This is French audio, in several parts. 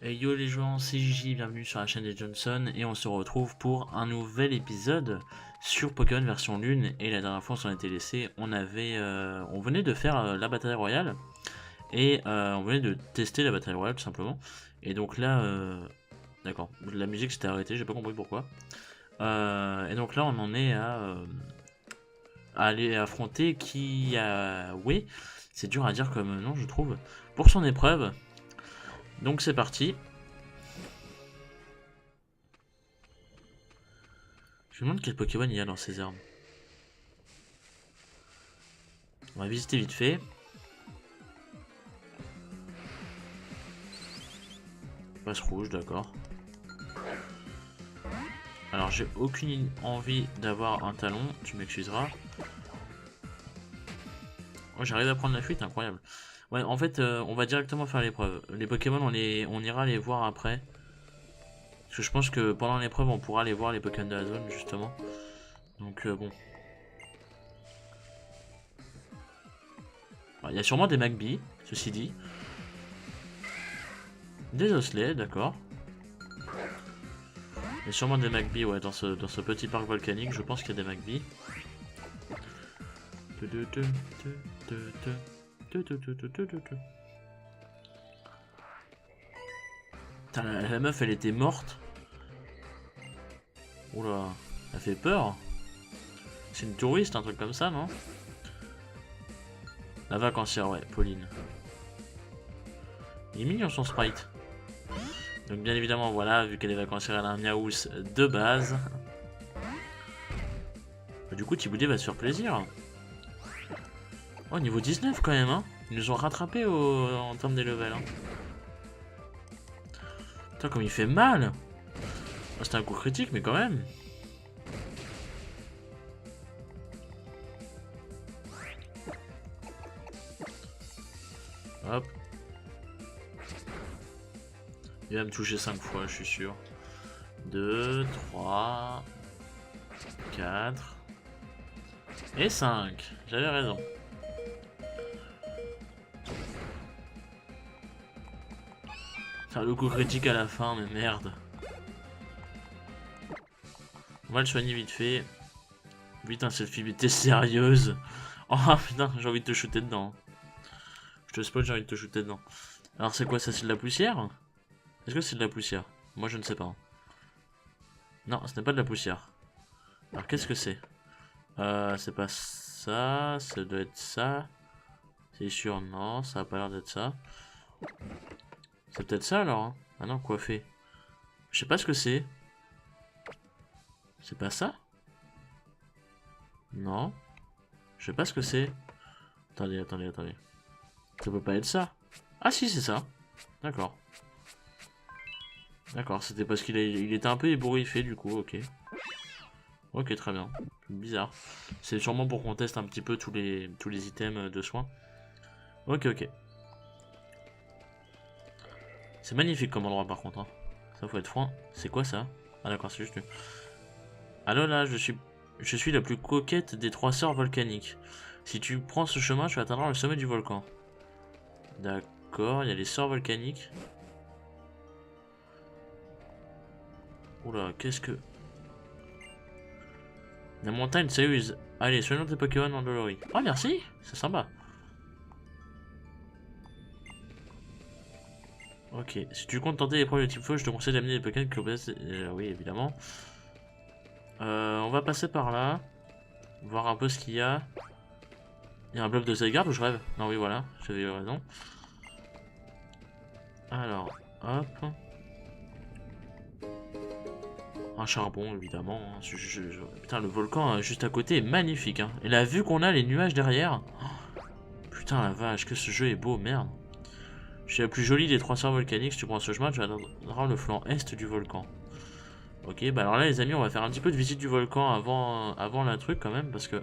Hey yo les gens, c'est Gigi, bienvenue sur la chaîne des Johnson et on se retrouve pour un nouvel épisode sur Pokémon version Lune. Et la dernière fois on s'en était laissé, on venait de faire la bataille royale et on venait de tester la bataille royale tout simplement. Et donc là, d'accord, la musique s'était arrêtée, j'ai pas compris pourquoi. Et donc là on en est à aller affronter Kiawe. C'est dur à dire comme nom je trouve, pour son épreuve. Donc c'est parti. Je me demande quel Pokémon il y a dans ces armes. On va visiter vite fait. Passe rouge, d'accord. Alors j'ai aucune envie d'avoir un talon, tu m'excuseras. Oh, j'arrive à prendre la fuite, incroyable. Ouais, en fait, on va directement faire l'épreuve. Les Pokémon, on ira les voir après. Parce que je pense que pendant l'épreuve, on pourra aller voir les Pokémon de la zone, justement. Donc bon. Il y a sûrement des Magby, ceci dit. Des Ocelets, d'accord. Il y a sûrement des Magby, ouais, dans ce petit parc volcanique, je pense qu'il y a des Magby. Putain, la meuf, elle était morte. Oula, elle fait peur. C'est une touriste, un truc comme ça, non? La vacancière, ouais, Pauline. Il est mignon son sprite. Donc bien évidemment, voilà, vu qu'elle est vacancière, elle a un Miaous de base. Du coup, Thiboudé va se faire plaisir. Oh, niveau 19 quand même, hein. Ils nous ont rattrapé en termes des levels. Hein. Putain, comme il fait mal. Oh, c'était un coup critique, mais quand même. Hop. Il va me toucher 5 fois, je suis sûr. 2, 3, 4 et 5. J'avais raison. Faire le coup critique à la fin, mais merde. On va le soigner vite fait. Putain, cette fille était sérieuse. Oh putain, j'ai envie de te shooter dedans. Je te spoil, j'ai envie de te shooter dedans. Alors c'est quoi ça, c'est de la poussière? Est-ce que c'est de la poussière? Moi je ne sais pas. Non, ce n'est pas de la poussière. Alors qu'est-ce que c'est? C'est pas ça, ça doit être ça. C'est sûr, non, ça a pas l'air d'être ça. C'est peut-être ça alors, hein. Ah non, coiffé. Je sais pas ce que c'est. C'est pas ça? Non. Je sais pas ce que c'est. Attendez, attendez, attendez. Ça peut pas être ça. Ah si, c'est ça. D'accord. D'accord, c'était parce il était un peu ébouriffé du coup, ok. Ok, très bien. Bizarre. C'est sûrement pour qu'on teste un petit peu tous les items de soins. Ok, ok. C'est magnifique comme endroit par contre. Hein. Ça faut être franc. C'est quoi ça? Ah d'accord, c'est juste... Alors là, je suis la plus coquette des 3 sœurs volcaniques. Si tu prends ce chemin, tu atteindras le sommet du volcan. D'accord, il y a les sœurs volcaniques. Oula, qu'est-ce que... La montagne s'use. Allez, soignons tes Pokémon en Dolorie. Oh merci, c'est sympa. Ok, si tu comptes tenter l'épreuve de type feu, je te conseille d'amener les Pokémon qui obéissent. Oui, évidemment. On va passer par là. Voir un peu ce qu'il y a. Il y a un bloc de sauvegarde ou je rêve? Non, oui, voilà, j'avais eu raison. Alors, hop. Un charbon, évidemment. Hein. Putain, le volcan juste à côté est magnifique. Hein. Et la vue qu'on a, les nuages derrière. Oh, putain, la vache, que ce jeu est beau, merde. Je suis la plus jolie des 3 sœurs volcaniques. Si tu prends ce chemin, tu atteindras le flanc est du volcan. Ok, bah alors là, les amis, on va faire un petit peu de visite du volcan avant la truc quand même, parce que...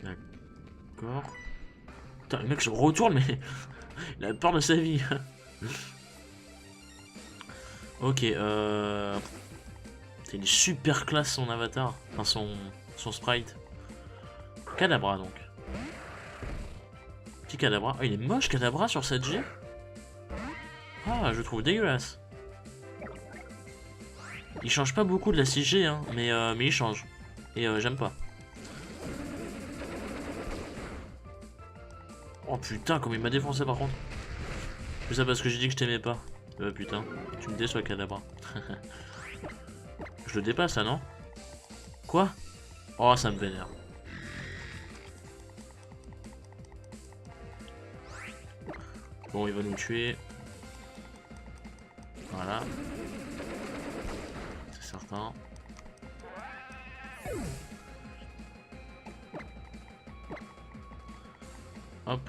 D'accord. Putain, le mec se retourne, mais il a peur de sa vie. Ok, c'est une super classe son avatar, enfin son sprite. Kadabra donc. Petit Kadabra. Oh, il est moche Kadabra sur 7G. Ah, je le trouve dégueulasse. Il change pas beaucoup de la 6G, hein, mais il change. Et j'aime pas. Oh putain, comme il m'a défoncé par contre. C'est ça parce que j'ai dit que je t'aimais pas. Putain, tu me déçois Kadabra. Je le dépasse là, non? Quoi? Oh, ça me vénère. Bon, il va nous tuer. Voilà. C'est certain. Hop.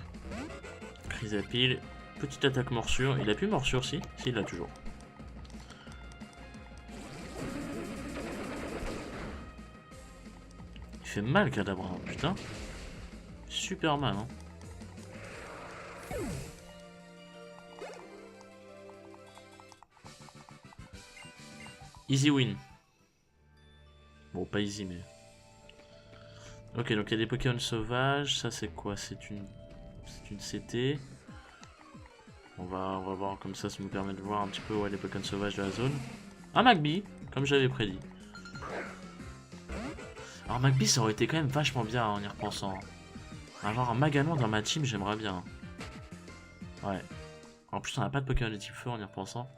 Chrysapile. Petite attaque morsure. Il a plus morsure, si? Si, il l'a toujours. Il fait mal, Kadabra, putain. Super mal, hein. Easy win. Bon, pas easy, mais... Ok, donc il y a des Pokémon sauvages. Ça, c'est quoi? C'est une CT. On va voir comme ça nous permet de voir un petit peu ouais, les Pokémon sauvages de la zone. Un Magby, comme j'avais prédit. Alors Magby, ça aurait été quand même vachement bien en y repensant. Avoir un Maganon dans ma team, j'aimerais bien. Ouais. En plus, on n'a pas de Pokémon de type feu en y repensant.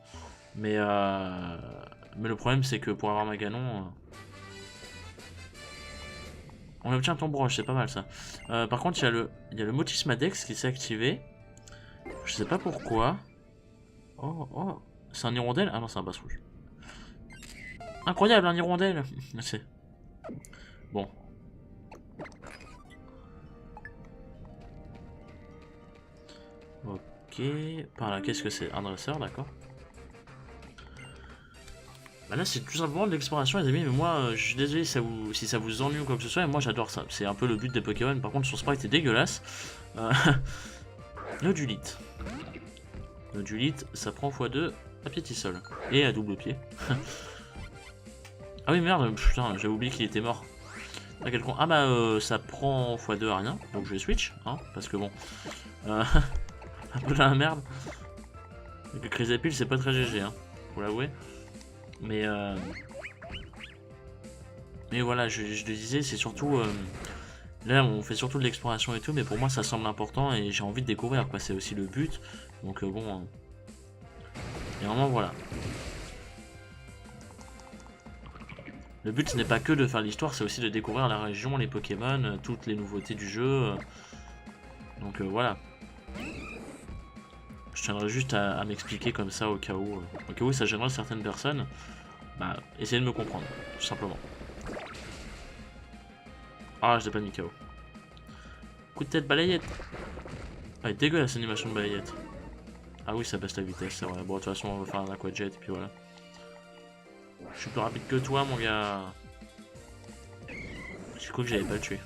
Mais le problème, c'est que pour avoir Maganon... On obtient ton broche, c'est pas mal ça. Par contre, il y a le Motismadex qui s'est activé. Je sais pas pourquoi. Oh, c'est un hirondelle? Ah non, c'est un basse rouge. Incroyable, un hirondelle. C'est... Bon. Ok. Par là, qu'est-ce que c'est? Un dresseur, d'accord. Bah là, c'est tout simplement de l'exploration, les amis. Mais moi, je suis désolé si ça vous ennuie ou quoi que ce soit. Et moi, j'adore ça. C'est un peu le but des Pokémon. Par contre, son sprite est dégueulasse. Nodulite. Nodulite, ça prend x2 à pied tissol. Et à double pied. Ah oui, merde, putain, j'avais oublié qu'il était mort. Ah, quel con. Ah bah, ça prend x2 à rien. Donc je vais switch, hein, parce que bon. Un peu dans la merde. Et que Chrysapile, c'est pas très GG, hein, faut l'avouer. Mais voilà, je le disais, c'est surtout... là, on fait surtout de l'exploration et tout, mais pour moi, ça semble important et j'ai envie de découvrir, quoi. C'est aussi le but. Donc bon... Et vraiment, voilà. Le but, ce n'est pas que de faire l'histoire, c'est aussi de découvrir la région, les Pokémon, toutes les nouveautés du jeu. Donc voilà. Je tiendrai juste à m'expliquer comme ça au cas où ça gênerait certaines personnes. Bah, essayez de me comprendre, tout simplement. Ah, je l'ai pas mis KO. Coup de tête, balayette. Ah, dégueulasse l'animation de balayette. Ah oui, ça baisse la vitesse, c'est vrai. Bon, de toute façon, on va faire un aquajet et puis voilà. Je suis plus rapide que toi, mon gars. J'ai cru que j'avais pas le tué.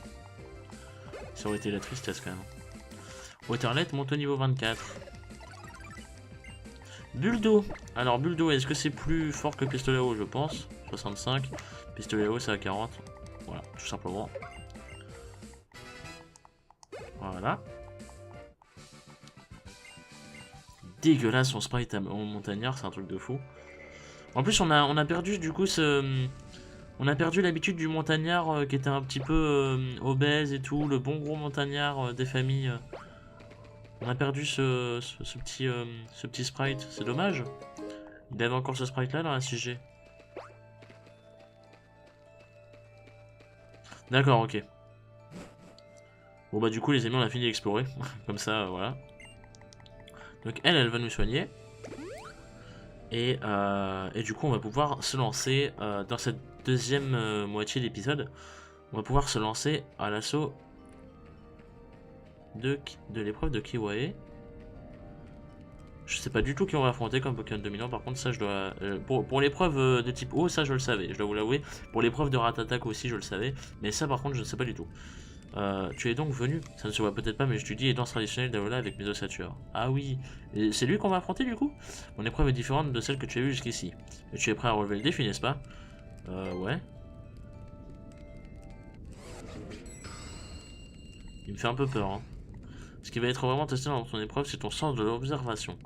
Ça aurait été la tristesse quand même. Waterlet monte au niveau 24. Buldo. Alors Buldo, est-ce que c'est plus fort que Pistolero? Je pense. 65. Pistolero, c'est à 40. Voilà, tout simplement. Voilà. Dégueulasse son sprite en montagnard, c'est un truc de fou. En plus, on a perdu du coup ce... On a perdu l'habitude du montagnard qui était un petit peu obèse et tout, le bon gros montagnard des familles. On a perdu ce petit sprite, c'est dommage. Il avait encore ce sprite là dans la 6G. D'accord, ok. Bon bah du coup les amis, on a fini d'explorer. Comme ça, voilà. Donc elle va nous soigner. Et du coup on va pouvoir se lancer dans cette deuxième moitié d'épisode. On va pouvoir se lancer à l'assaut de l'épreuve de Kiwae. Je sais pas du tout qui on va affronter comme Pokémon dominant, par contre ça je dois... pour l'épreuve de type eau, ça je le savais, je dois vous l'avouer. Pour l'épreuve de Ratatak aussi je le savais, mais ça par contre je ne sais pas du tout. Tu es donc venu, ça ne se voit peut-être pas mais je te dis, les danses traditionnelles d'Alola avec mes ossatures. Ah oui, c'est lui qu'on va affronter du coup? Mon épreuve est différente de celle que tu as vue jusqu'ici. Mais tu es prêt à relever le défi, n'est-ce pas? Ouais. Il me fait un peu peur, hein. Ce qui va être vraiment testé dans ton épreuve, c'est ton sens de l'observation.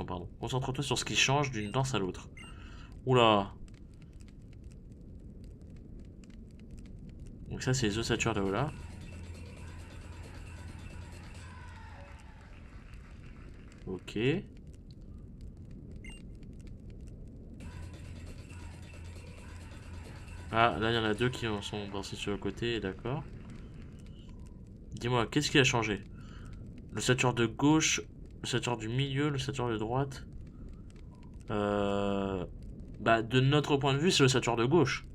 Pardon. Concentre-toi sur ce qui change d'une danse à l'autre. Oula. Donc ça, c'est les ossatures de Ola. Ok. Ah, là, il y en a deux qui en sont passés sur le côté, d'accord. Dis-moi, qu'est-ce qui a changé? L'ossature de gauche, l'ossature du milieu, l'ossature de droite. Bah, de notre point de vue, c'est l'ossature de gauche.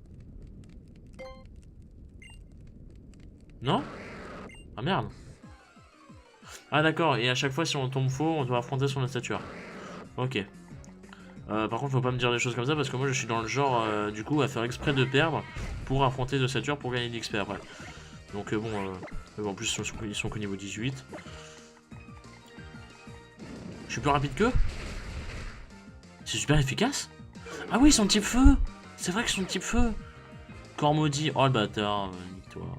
Non? Ah merde. Ah d'accord, et à chaque fois si on tombe faux, on doit affronter son ossature. Ok. Par contre, faut pas me dire des choses comme ça parce que moi je suis dans le genre, du coup, à faire exprès de perdre pour affronter l'ossature pour gagner de l'XP après. Donc bon, en plus ils sont qu'au niveau 18. Je suis plus rapide qu'eux? C'est super efficace? Ah oui, ils sont type feu! C'est vrai qu'ils sont type feu! Corps maudit, oh le bâtard, nique-toi.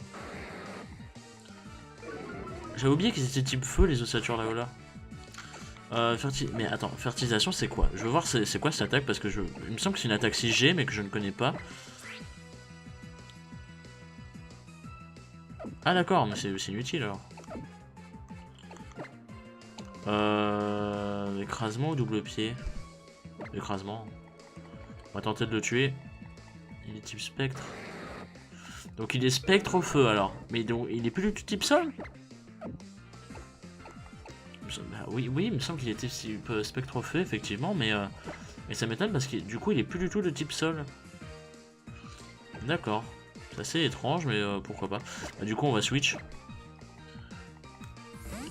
J'avais oublié qu'ils étaient type feu les ossatures là-haut là. Mais attends, fertilisation c'est quoi? Je veux voir c'est quoi cette attaque parce que il me semble que c'est une attaque 6G mais que je ne connais pas. Ah d'accord, mais c'est inutile alors. Écrasement ou double pied? Écrasement. On va tenter de le tuer. Il est type spectre. Donc il est spectre au feu alors. Mais donc il est plus du type sol? Bah, oui, il me semble qu'il était spectre au feu effectivement, mais ça m'étonne parce que du coup il est plus du tout de type sol. D'accord. C'est assez étrange, mais pourquoi pas. Bah, du coup on va switch.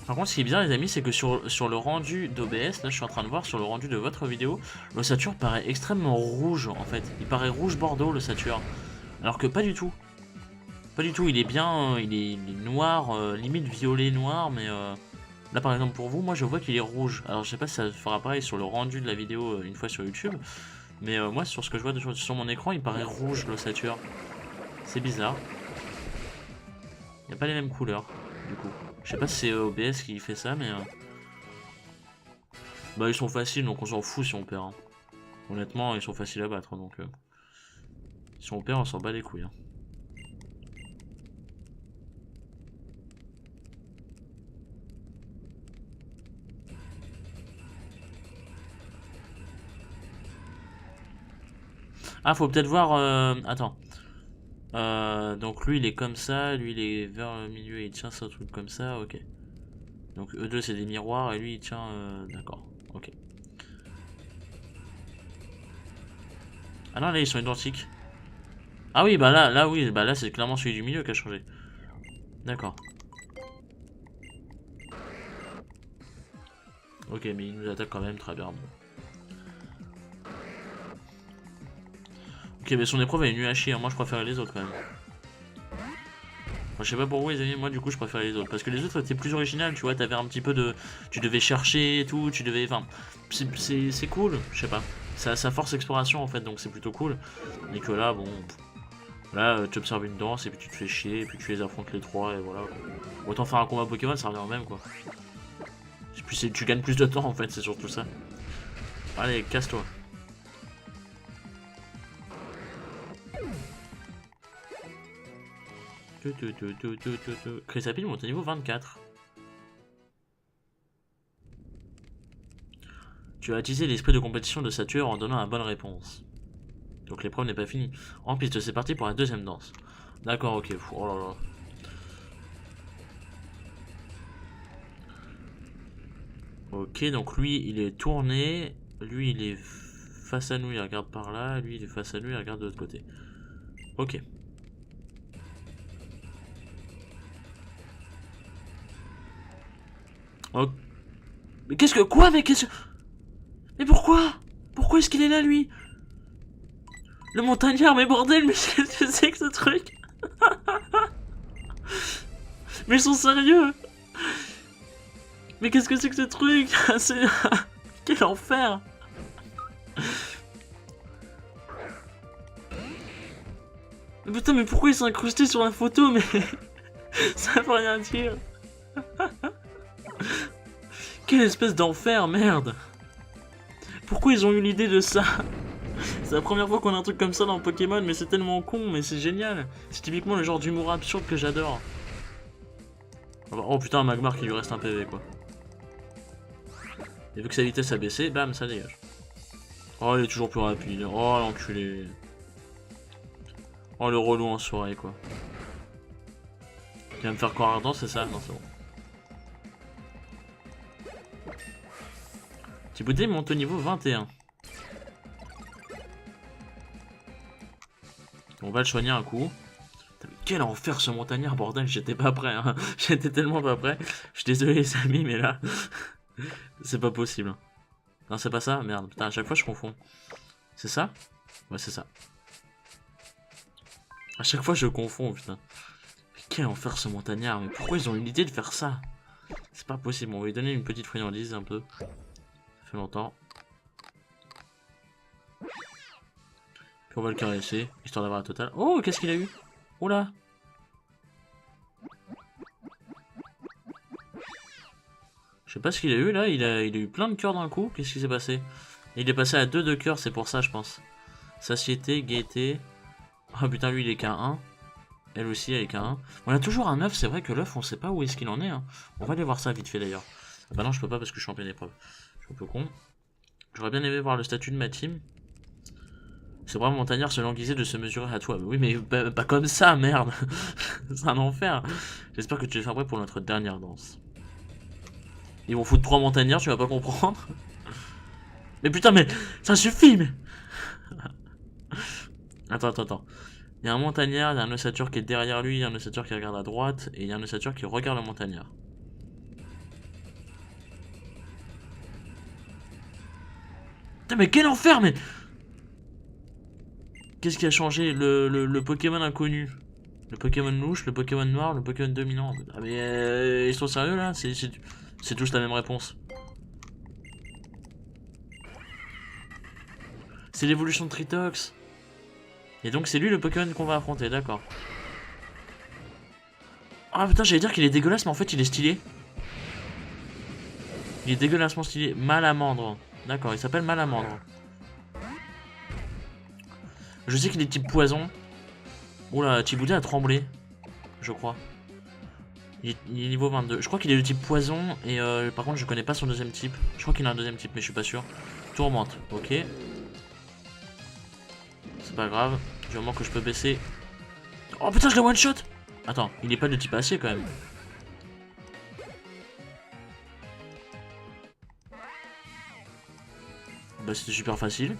Par contre, ce qui est bien, les amis, c'est que sur le rendu d'OBS, là, je suis en train de voir sur le rendu de votre vidéo, l'ossature paraît extrêmement rouge, en fait. Il paraît rouge bordeaux, l'ossature. Alors que pas du tout. Pas du tout, il est bien, il est noir, limite violet noir, mais là, par exemple, pour vous, moi, je vois qu'il est rouge. Alors, je sais pas si ça fera pareil sur le rendu de la vidéo une fois sur YouTube, mais moi, sur ce que je vois sur mon écran, il paraît rouge, l'ossature. C'est bizarre. Il n'y a pas les mêmes couleurs, du coup. Je sais pas si c'est OBS qui fait ça, mais... Bah, ils sont faciles, donc on s'en fout si on perd. Hein. Honnêtement, ils sont faciles à battre, donc... Si on perd, on s'en bat les couilles. Hein. Ah, faut peut-être voir... Attends. Donc lui, il est comme ça, lui, il est vers le milieu et il tient ce truc comme ça, ok. Donc eux deux, c'est des miroirs, et lui, il tient... D'accord, ok. Ah non, là, ils sont identiques. Ah oui, bah là, oui, bah là, c'est clairement celui du milieu qui a changé. D'accord. Ok, mais il nous attaque quand même, très bien. Bon. Ok, mais son épreuve elle est nulle à chier, hein. Moi je préfère les autres quand même. Enfin, je sais pas pour vous les amis, moi du coup je préfère les autres. Parce que les autres étaient plus originales, tu vois, t'avais un petit peu de... Tu devais chercher et tout, tu devais... Enfin, c'est cool, je sais pas. Ça force l'exploration en fait, donc c'est plutôt cool. Et que là, bon... Là, tu observes une danse et puis tu te fais chier, et puis tu les affrontes les trois et voilà. Autant faire un combat Pokémon, ça revient au même quoi. Et puis tu gagnes plus de temps en fait, c'est surtout ça. Allez, casse-toi. Chrysapide monte au niveau 24. Tu as attisé l'esprit de compétition de Satur en donnant la bonne réponse. Donc l'épreuve n'est pas finie. En piste, c'est parti pour la deuxième danse. D'accord, ok. Oh là là. Ok, donc lui, il est tourné. Lui, il est face à nous, il regarde par là. Lui, il est face à nous, il regarde de l'autre côté. Ok. Oh. Mais qu'est-ce que... Quoi? Mais qu'est-ce que... Mais pourquoi? Pourquoi est-ce qu'il est là, lui? Le montagnard, mais bordel, mais qu'est-ce que c'est que ce truc? Mais ils sont sérieux? Mais qu'est-ce que c'est que ce truc? C'est... Quel enfer! Mais putain, mais pourquoi ils sont incrustés sur la photo? Mais... Ça veut rien dire. Quelle espèce d'enfer, merde. Pourquoi ils ont eu l'idée de ça? C'est la première fois qu'on a un truc comme ça dans Pokémon, mais c'est tellement con, mais c'est génial. C'est typiquement le genre d'humour absurde que j'adore. Oh putain, un Magmar qui lui reste un PV, quoi. Et vu que sa vitesse a baissé, bam, ça dégage. Oh, il est toujours plus rapide. Oh, l'enculé. Oh, le relou en soirée, quoi. Il va me faire corps ardent, c'est ça? Non, c'est bon. Thibaudet monte au niveau 21. On va le soigner un coup. Putain, mais quel enfer ce montagnard, bordel, j'étais pas prêt, hein. J'étais tellement pas prêt. Je suis désolé les amis, mais là, c'est pas possible. Non, c'est pas ça? Merde, putain, à chaque fois je confonds. C'est ça? Ouais, c'est ça. À chaque fois je confonds, putain. Mais quel enfer ce montagnard, mais pourquoi ils ont eu l'idée de faire ça? C'est pas possible, on va lui donner une petite friandise un peu. Ça fait longtemps. Puis on va le caresser, histoire d'avoir la totale. Oh, qu'est-ce qu'il a eu? Oh là! Je sais pas ce qu'il a eu là, il a eu plein de cœurs d'un coup, qu'est-ce qui s'est passé? Il est passé à 2 de cœur, c'est pour ça je pense. Satiété, gaieté. Oh putain, lui il est qu'à 1. Elle aussi elle est qu'à 1. On a toujours un œuf, c'est vrai que l'œuf on sait pas où est-ce qu'il en est. Hein. On va aller voir ça vite fait d'ailleurs. Ah bah non, je peux pas parce que je suis en pleine épreuve. Je suis un peu con. J'aurais bien aimé voir le statut de ma team. Ce brave montagnard se languissait de se mesurer à toi. Oui, mais pas comme ça, merde. C'est un enfer. J'espère que tu es prêt pour notre dernière danse. Ils vont foutre 3 montagnards, tu vas pas comprendre. Mais putain, mais ça suffit, mais. Attends. Il y a un montagnard, il y a un ossature qui est derrière lui, il y a un ossature qui regarde à droite, et il y a un ossature qui regarde le montagnard. Putain, mais quel enfer, mais. Qu'est-ce qui a changé? Le Pokémon inconnu. Le Pokémon louche, le Pokémon noir, le Pokémon dominant. Ah mais ils sont sérieux là? C'est tous la même réponse. C'est l'évolution de Tritox. Et donc c'est lui le Pokémon qu'on va affronter, d'accord. Ah putain, j'allais dire qu'il est dégueulasse, mais en fait il est stylé. Il est dégueulassement stylé. Malamandre. D'accord, il s'appelle Malamandre. Je sais qu'il est type poison. Oula, Thibaudet a tremblé. Je crois. Il est niveau 22. Je crois qu'il est de type poison. Et par contre, je connais pas son deuxième type. Je crois qu'il a un deuxième type, mais je suis pas sûr. Tourmente, ok. C'est pas grave. Du moment que je peux baisser. Oh putain, je l'ai one shot. Attends, il est pas de type acier quand même. Bah c'était super facile.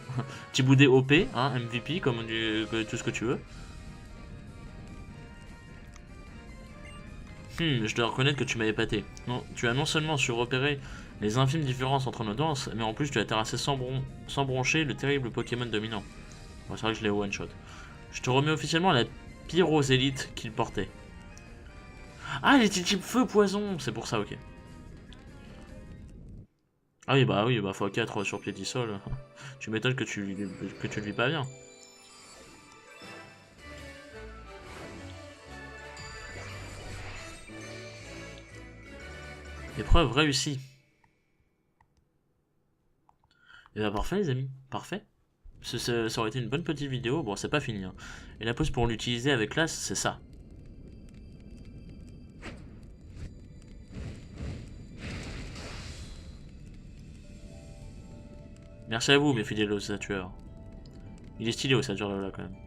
Thibaudet OP, hein, MVP, comme tout ce que tu veux. Je dois reconnaître que tu m'as épaté. Non, tu as non seulement su repérer les infimes différences entre nos danses, mais en plus tu as terrassé sans broncher le terrible Pokémon dominant. Bon, c'est vrai que je l'ai one shot. Je te remets officiellement la pyrosélite qu'il portait. Ah, il était type feu poison, c'est pour ça, ok. Ah oui, bah x4 sur Piétisol. Tu m'étonnes que tu le vis pas bien. Épreuve réussie. Et bah parfait les amis, parfait. Ça aurait été une bonne petite vidéo, bon c'est pas fini. Hein. Et la pose pour l'utiliser avec classe, c'est ça. Merci à vous mes fidèles osatueurs. Il est stylé ossature là quand même.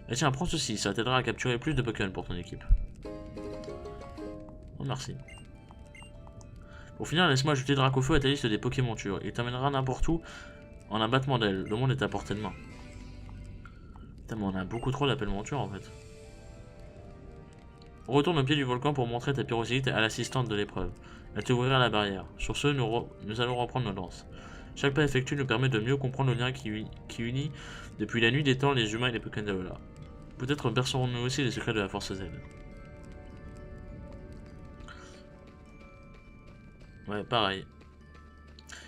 Et tiens, prends ceci, ça t'aidera à capturer plus de Pokémon pour ton équipe. Oh merci. Pour finir, laisse-moi ajouter Dracofeu à ta liste des Pokémontures. Il t'amènera n'importe où en un battement d'aile. Le monde est à portée de main. Putain, mais on a beaucoup trop d'appels montures en fait. Retourne au pied du volcan pour montrer ta pyrosélite à l'assistante de l'épreuve. Elle t'ouvrira la barrière. Sur ce, nous allons reprendre nos danses. Chaque pas effectué nous permet de mieux comprendre le lien qui unit depuis la nuit des temps les humains et les Pokémon d'Alola. Peut-être bercerons-nous aussi les secrets de la Force Z. Ouais, pareil.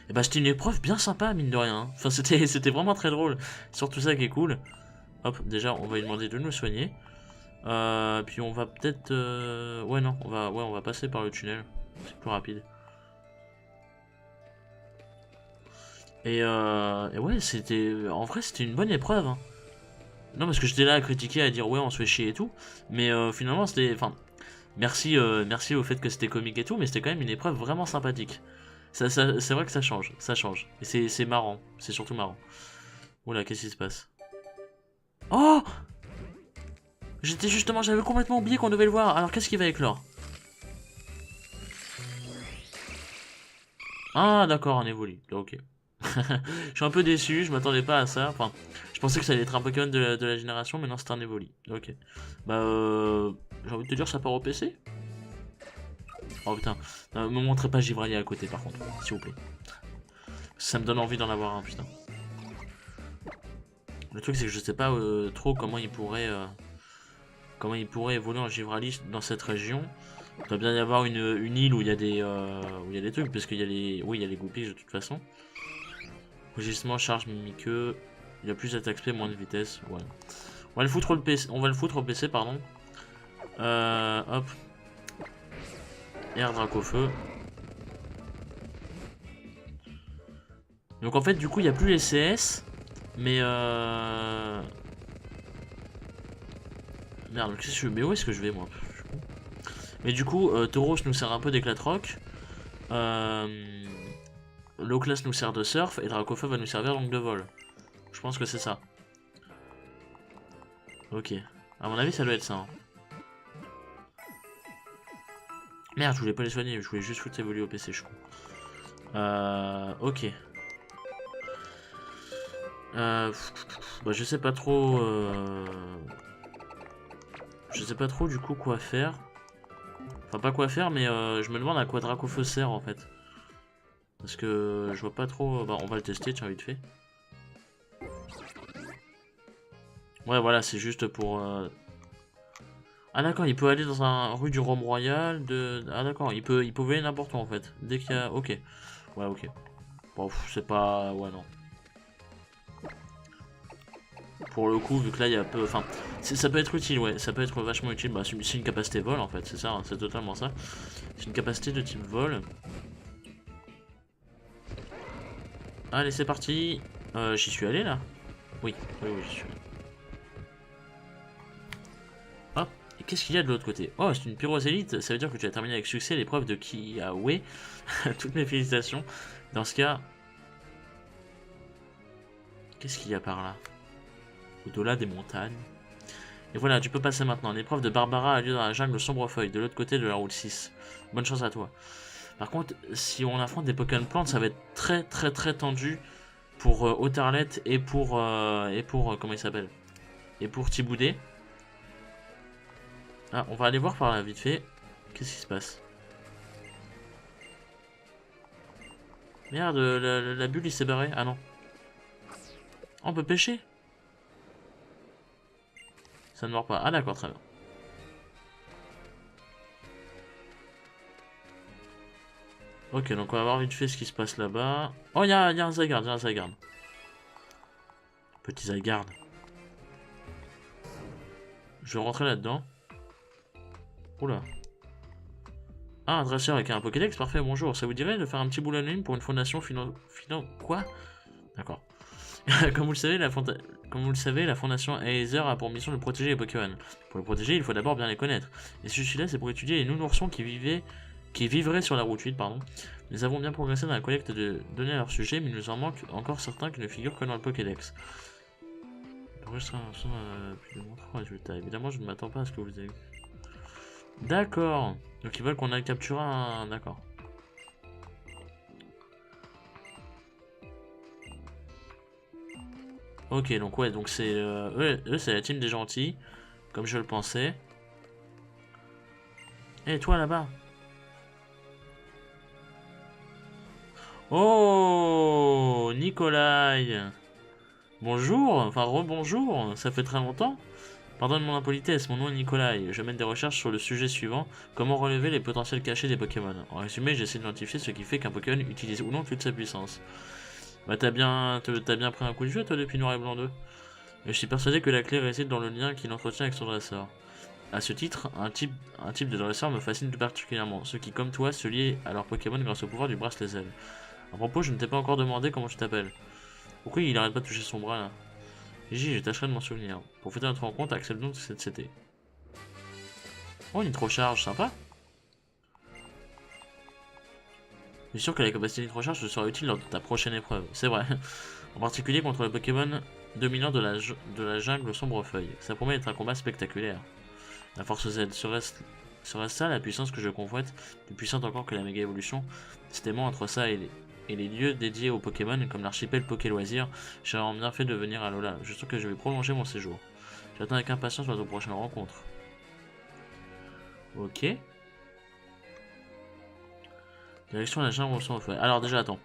Et bah c'était une épreuve bien sympa, mine de rien. Enfin, c'était vraiment très drôle. Surtout ça qui est cool. Hop, déjà, on va lui demander de nous soigner. Puis on va peut-être... Ouais, non, on va passer par le tunnel. C'est plus rapide. Et ouais, c'était... En vrai, c'était une bonne épreuve, hein. Non, parce que j'étais là à critiquer, à dire ouais, on se fait chier et tout. Mais finalement, c'était... Enfin, merci au fait que c'était comique et tout, mais c'était quand même une épreuve vraiment sympathique. C'est vrai que ça change, ça change. Et c'est marrant, c'est surtout marrant. Oula, qu'est-ce qui se passe? Oh! J'avais complètement oublié qu'on devait le voir. Alors qu'est-ce qui va éclore? Ah d'accord, un Evoli. Ok. Je suis un peu déçu, je m'attendais pas à ça. Enfin, je pensais que ça allait être un Pokémon de la génération, mais non, c'est un Evoli. Ok. Bah, j'ai envie de te dire, ça part au PC? Oh putain, me montrez pas Givralier à côté par contre, s'il vous plaît. Ça me donne envie d'en avoir un, putain. Le truc, c'est que je sais pas trop comment il pourrait évoluer en Givrali dans cette région. Il doit bien y avoir une île où il y a des trucs, parce qu'il y a les, oui, il y a les goupies de toute façon. Rugissement, charge, mimiqueux. Il y a plus d'attaque spé, moins de vitesse. Ouais. On va le foutre au PC, pardon. Hop. Air Dracofeu. Donc en fait, du coup, il n'y a plus les CS. Mais merde, qu'est-ce que je... Mais où est-ce que je vais, moi? Mais du coup, Tauros nous sert un peu d'éclate-roc. Low-class nous sert de surf. Et Dracofeu va nous servir donc de vol. Je pense que c'est ça. Ok. À mon avis, ça doit être ça. Hein. Merde, je voulais pas les soigner, je voulais juste foutre évoluer au PC, je crois. Ok. Bah, je sais pas trop. Je sais pas trop du coup quoi faire. Enfin, pas quoi faire, mais je me demande à quoi Dracofeu sert en fait. Parce que je vois pas trop. Bah, on va le tester, tiens, vite fait. Ouais, voilà, c'est juste pour. Ah, d'accord, il peut aller dans un rue du Rhum Royal. Ah, d'accord, il peut aller n'importe où en fait. Dès qu'il y a. Ok. Ouais, ok. Bon, c'est pas. Ouais, non. Pour le coup, vu que là il y a peu. Enfin, ça peut être utile, ouais, ça peut être vachement utile. Bah, c'est une capacité vol en fait, c'est ça, hein, c'est totalement ça. C'est une capacité de type vol. Allez, c'est parti. J'y suis allé là? Oui, oui, oui, j'y suis allé. Hop, et qu'est-ce qu'il y a de l'autre côté? Oh, c'est une pyrosélite, ça veut dire que tu as terminé avec succès l'épreuve de Kiawe. Toutes mes félicitations. Dans ce cas, qu'est-ce qu'il y a par là? Au-delà des montagnes. Et voilà, tu peux passer maintenant. L'épreuve de Barbara a lieu dans la jungle Sombrefeuille, de l'autre côté de la route 6. Bonne chance à toi. Par contre, si on affronte des Pokémon plantes, ça va être très très très tendu pour Otarlet et pour comment il s'appelle? Et pour Thiboudet. Ah, on va aller voir par là vite fait. Qu'est-ce qui se passe? Merde, la bulle il s'est barré. Ah non. Oh, on peut pêcher? Ça ne mord pas. Ah d'accord, très bien. Ok, donc on va voir vite fait ce qui se passe là-bas. Oh, il y a un Zygarde, il y a un Zygarde. Petit Zygarde. Je vais rentrer là-dedans. Oula. Ah, un dresseur avec un Pokédex, parfait, bonjour. Ça vous dirait de faire un petit boulot anonyme pour une fondation Quoi? D'accord. Comme vous le savez, la fondation Aether a pour mission de protéger les Pokémon. Pour les protéger, il faut d'abord bien les connaître. Et si je suis là, c'est pour étudier les nounoursons qui vivraient sur la route 8, pardon. Nous avons bien progressé dans la collecte de données à leur sujet, mais il nous en manque encore certains qui ne figurent que dans le Pokédex. Plus de 3 résultats. Évidemment, je ne m'attends pas à ce que vous ayez. D'accord. Donc ils veulent qu'on aille capturer un. D'accord. Ok, donc ouais, donc c'est eux c'est la team des gentils, comme je le pensais. Et toi là-bas. Oh, Nikolai. Bonjour, enfin rebonjour, ça fait très longtemps. Pardonne mon impolitesse, mon nom est Nikolai. Je mène des recherches sur le sujet suivant, comment relever les potentiels cachés des Pokémon. En résumé, j'essaie d'identifier ce qui fait qu'un Pokémon utilise ou non toute sa puissance. Bah t'as bien pris un coup de jeu toi depuis Noir et Blanc 2. Mais je suis persuadé que la clé réside dans le lien qu'il entretient avec son dresseur. A ce titre, un type de dresseur me fascine tout particulièrement, ceux qui comme toi se lient à leur Pokémon grâce au pouvoir du bracelet ailes. À propos, je ne t'ai pas encore demandé comment tu t'appelles. Pourquoi il arrête pas de toucher son bras là? Gigi, je tâcherai de m'en souvenir. Pour fêter notre rencontre, accepte donc cette CT. Oh, une nitro-charge, sympa. Je suis sûr que la capacité de nitro-charge te sera utile lors de ta prochaine épreuve. C'est vrai. En particulier contre les Pokémon dominants de la jungle Sombrefeuille. Ça promet d'être un combat spectaculaire. La force Z serait ça la puissance que je convoite, plus puissante encore que la méga évolution. C'est aimant entre ça et les lieux dédiés aux Pokémon, comme l'archipel Poké Loisirs, j'aurais bien fait de venir à Lola. Je sens que je vais prolonger mon séjour. J'attends avec impatience notre prochaine rencontre. Ok. Direction la jungle Sombrefeuille. Alors déjà, attends.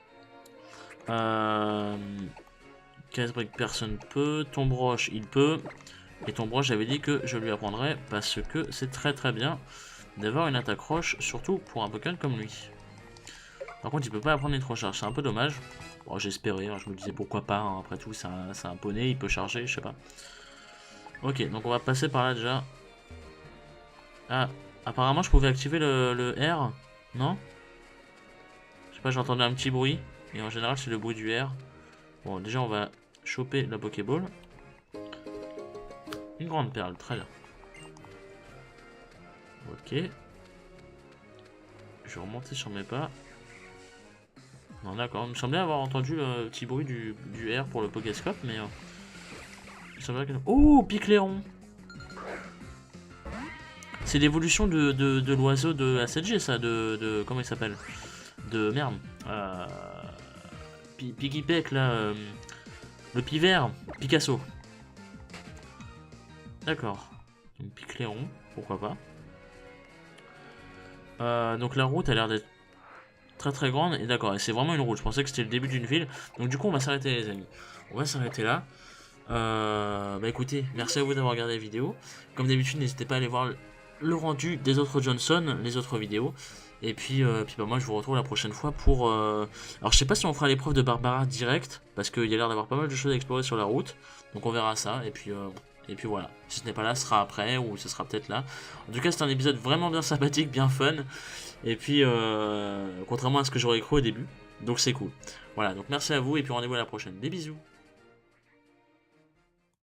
Casse-brique, personne peut. Tombroche, il peut. Et Tombroche, j'avais dit que je lui apprendrais parce que c'est très bien d'avoir une attaque roche, surtout pour un Pokémon comme lui. Par contre, il peut pas apprendre les trop charges, c'est un peu dommage. Bon, j'espérais, hein, je me disais pourquoi pas, hein, après tout, c'est un poney, il peut charger, je sais pas. Ok, donc on va passer par là déjà. Ah, apparemment je pouvais activer le R, non? Je sais pas, j'ai entendu un petit bruit, et en général c'est le bruit du R. Bon, déjà on va choper la Pokéball. Une grande perle, très bien. Ok. Je vais remonter sur mes pas. Non, d'accord, il me semblait avoir entendu le petit bruit du R pour le Pokéscope, mais... il semblait que... Oh, Picléon! C'est l'évolution de l'oiseau de la 7G, ça, comment il s'appelle? De... merde. Piggy Peck, là... le Pivert, Picasso. D'accord. Donc Picléon, pourquoi pas. Donc la route a l'air d'être très grande, et d'accord, et c'est vraiment une route, je pensais que c'était le début d'une ville, donc du coup on va s'arrêter les amis, on va s'arrêter là. Bah écoutez, merci à vous d'avoir regardé la vidéo, comme d'habitude n'hésitez pas à aller voir le rendu des autres Johnson, les autres vidéos, et puis bah, moi je vous retrouve la prochaine fois pour... Alors je sais pas si on fera l'épreuve de Barbara direct, parce qu'il y a l'air d'avoir pas mal de choses à explorer sur la route, donc on verra ça, et puis voilà, si ce n'est pas là, ce sera après, ou ce sera peut-être là. En tout cas, c'est un épisode vraiment bien sympathique, bien fun. Et puis, contrairement à ce que j'aurais cru au début. Donc c'est cool. Voilà, donc merci à vous, et puis rendez-vous à la prochaine. Des bisous.